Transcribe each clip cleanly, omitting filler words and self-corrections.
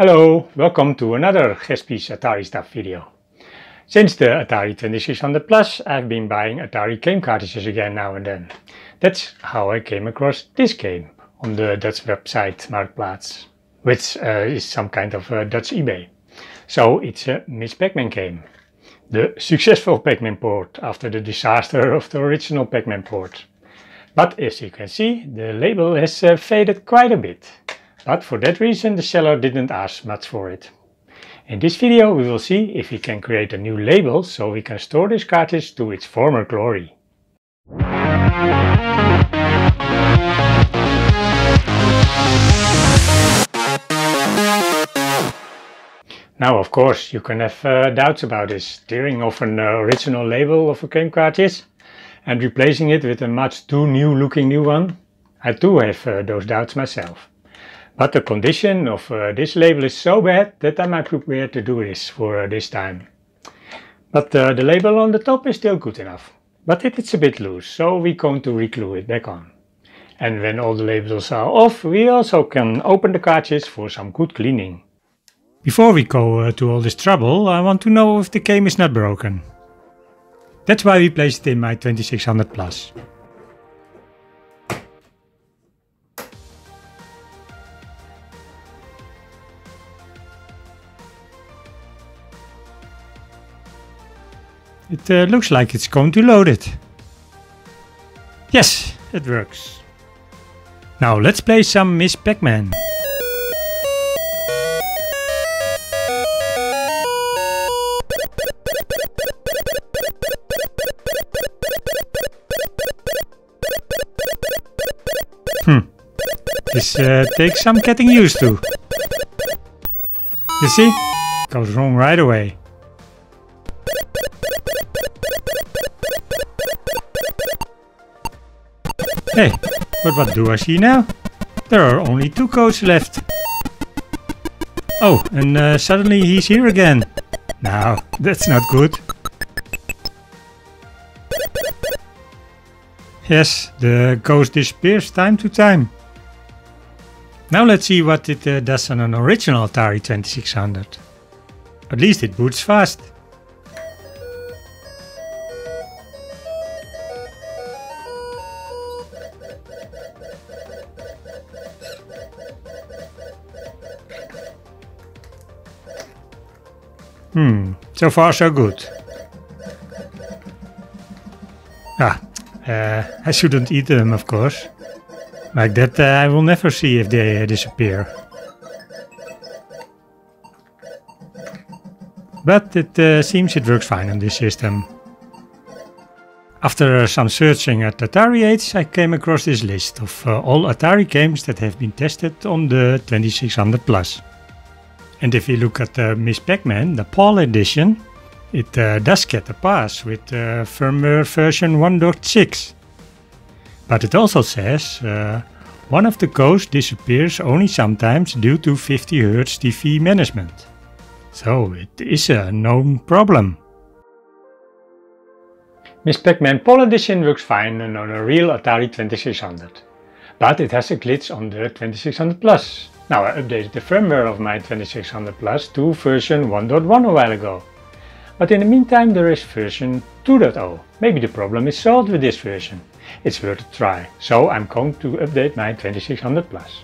Hello, welcome to another Gespies Atari stuff video. Since the Atari 2600 Plus, I've been buying Atari Game Cartridges again now and then. That's how I came across this game on the Dutch website Marktplaats, which is some kind of Dutch eBay. So it's a Ms Pac-Man game. The successful Pac-Man port after the disaster of the original Pac-Man port. But as you can see, the label has faded quite a bit. But for that reason the seller didn't ask much for it. In this video we will see if we can create a new label so we can store this cartridge to its former glory. Now of course you can have doubts about this, tearing off an original label of a game cartridge and replacing it with a much too new looking new one. I too have those doubts myself. But the condition of this label is so bad that I might prepare to do this for this time. But the label on the top is still good enough. But it's a bit loose, so we're going to re-glue it back on. And when all the labels are off, we also can open the cartridge for some good cleaning. Before we go to all this trouble, I want to know if the game is not broken. That's why we placed it in my 2600 Plus. It looks like it's going to load it. Yes, it works. Now let's play some Ms Pac-Man. This takes some getting used to. You see? Goes wrong right away. Hey, but what do I see now? There are only 2 codes left. Oh, and suddenly he's here again. Now, that's not good. Yes, the ghost disappears time to time. Now let's see what it does on an original Atari 2600. At least it boots fast. So far so good. I shouldn't eat them, of course. Like that I will never see if they disappear. But it seems it works fine on this system. After some searching at Atari Age, I came across this list of all Atari games that have been tested on the 2600 Plus. And if you look at the Ms Pac-Man, the PAL edition, it does get a pass with firmware version 1.6. But it also says one of the codes disappears only sometimes due to 50 Hz TV management. So it is a known problem. Ms Pac-Man PAL edition works fine on a real Atari 2600. But it has a glitch on the 2600 Plus. Now I updated the firmware of my 2600 Plus to version 1.1 a while ago. But in the meantime there is version 2.0. Maybe the problem is solved with this version. It's worth a try, so I'm going to update my 2600 Plus.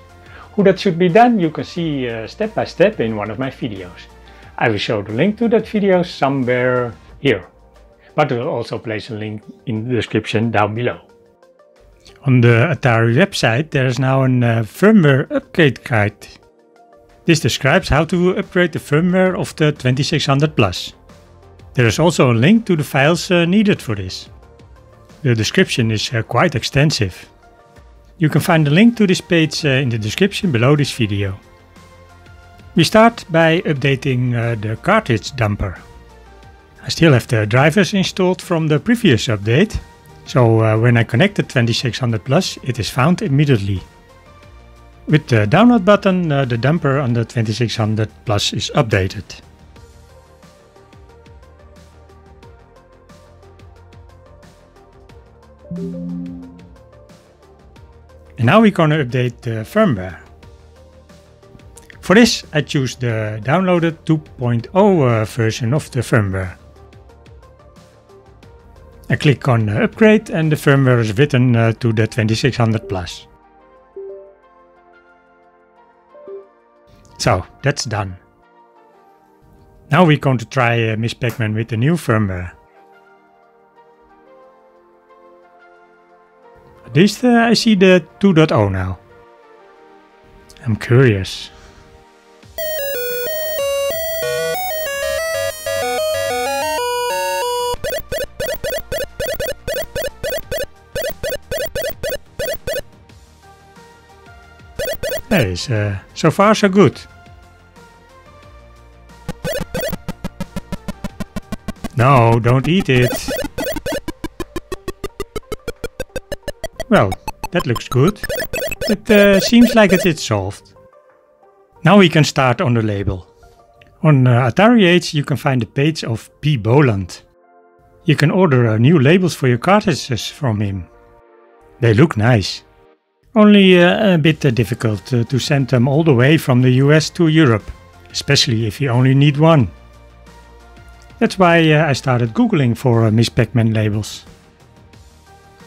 How that should be done you can see step by step in one of my videos. I will show the link to that video somewhere here. But I will also place a link in the description down below. On the Atari website there is now a firmware upgrade guide. This describes how to upgrade the firmware of the 2600 Plus. There is also a link to the files needed for this. The description is quite extensive. You can find the link to this page in the description below this video. We start by updating the cartridge dumper. I still have the drivers installed from the previous update. So when I connect the 2600 Plus, it is found immediately. With the download button, the dumper on the 2600 Plus is updated. And now we're going to update the firmware. For this I choose the downloaded 2.0 version of the firmware. I click on upgrade and the firmware is written to the 2600 plus. So that's done. Now we're going to try Ms Pac-Man with the new firmware. At least I see the 2.0 now. I'm curious. That is so far so good. No, don't eat it. Well, that looks good. It seems like it's solved. Now we can start on the label. On Atari Age you can find a page of P. Boland. You can order new labels for your cartridges from him. They look nice. Only a bit difficult to send them all the way from the US to Europe, especially if you only need one. That's why I started googling for Ms Pac-Man labels.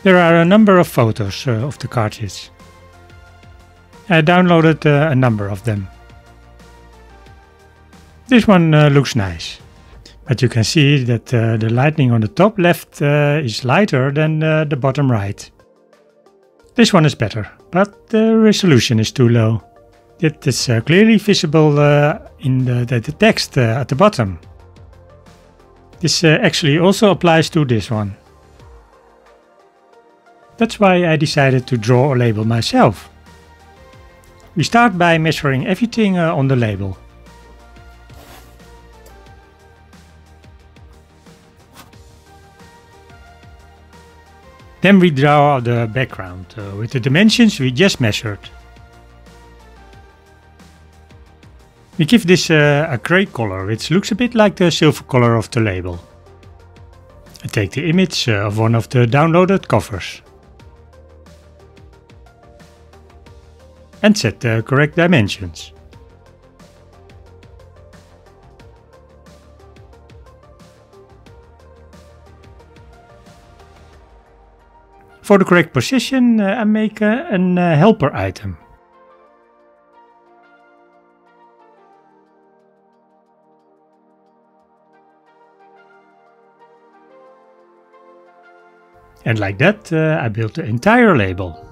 There are a number of photos of the cartridge. I downloaded a number of them. This one looks nice, but you can see that the lighting on the top left is lighter than the bottom right. This one is better, but the resolution is too low. It is clearly visible in the text at the bottom. This actually also applies to this one. That's why I decided to draw a label myself. We start by measuring everything on the label. Then we draw the background with the dimensions we just measured. We give this a grey color, which looks a bit like the silver color of the label. I take the image of one of the downloaded covers. And set the correct dimensions. For the correct position I make an helper item. And like that I built the entire label.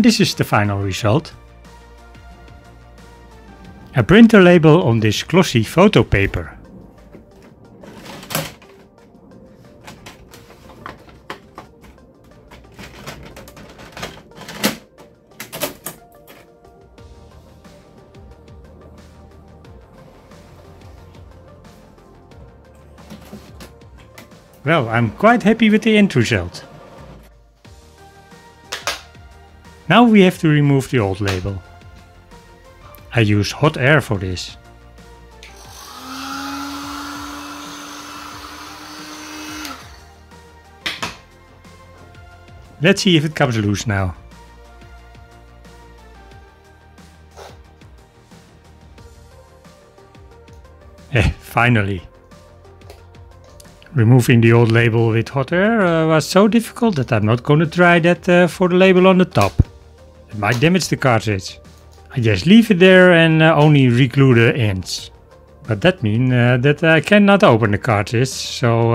And this is the final result. A printer label on this glossy photo paper. Well, I'm quite happy with the end result. Now we have to remove the old label. I use hot air for this. Let's see if it comes loose now. Finally. Removing the old label with hot air was so difficult that I'm not going to try that for the label on the top. It might damage the cartridge. I just leave it there and only reglue the ends. But that means that I cannot open the cartridge, so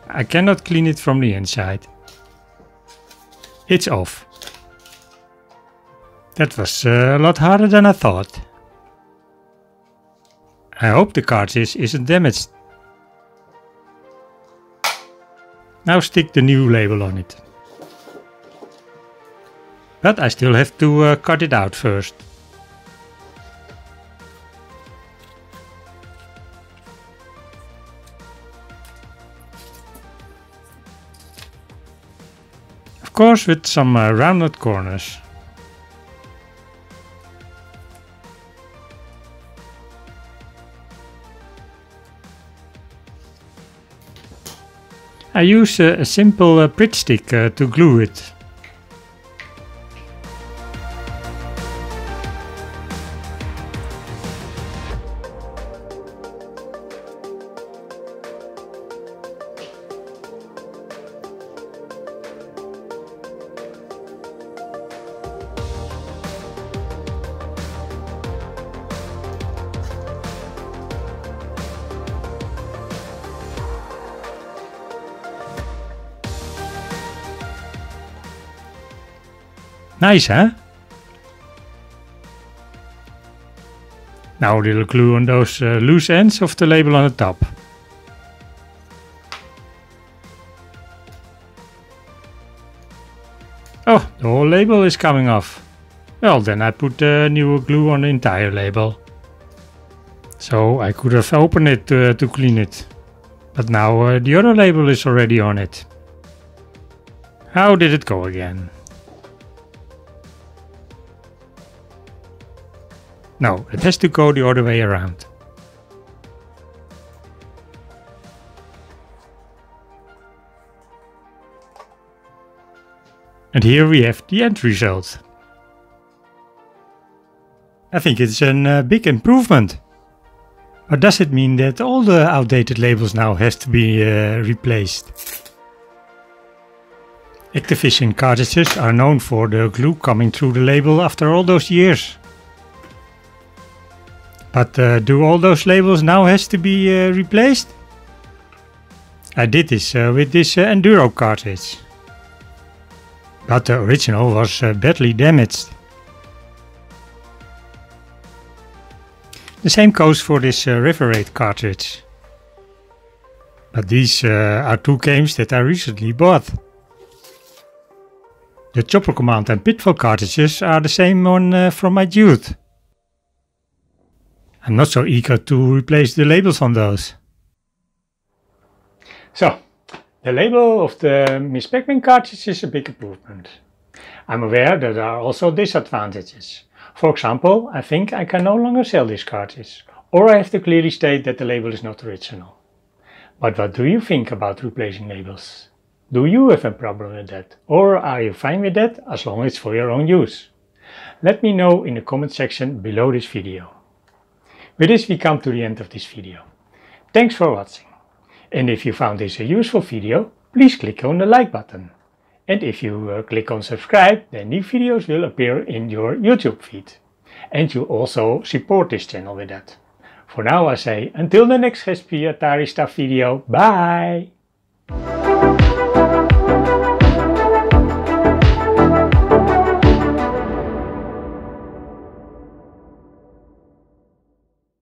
I cannot clean it from the inside. It's off. That was a lot harder than I thought. I hope the cartridge isn't damaged. Now stick the new label on it. But I still have to cut it out first. Of course, with some rounded corners. I use a simple Pritt stick to glue it. Nice, huh? Now a little glue on those loose ends of the label on the top. Oh, the whole label is coming off. Well, then I put new glue on the entire label. So I could have opened it to clean it. But now the other label is already on it. How did it go again? No, it has to go the other way around. And here we have the end result. I think it's a big improvement. But does it mean that all the outdated labels now has to be replaced? Activision cartridges are known for the glue coming through the label after all those years. But do all those labels now has to be replaced? I did this with this Enduro cartridge. But the original was badly damaged. The same goes for this River Raid cartridge. But these are two games that I recently bought. The Chopper Command and Pitfall cartridges are the same one from my youth. I'm not so eager to replace the labels on those. So, the label of the Ms Pac-Man cartridge is a big improvement. I'm aware that there are also disadvantages. For example, I think I can no longer sell this cartridge, or I have to clearly state that the label is not original. But what do you think about replacing labels? Do you have a problem with that, or are you fine with that as long as it's for your own use? Let me know in the comment section below this video. With this we come to the end of this video. Thanks for watching. And if you found this a useful video, please click on the like button. And if you click on subscribe, then new videos will appear in your YouTube feed. And you also support this channel with that. For now I say until the next recipe Atari stuff video, bye!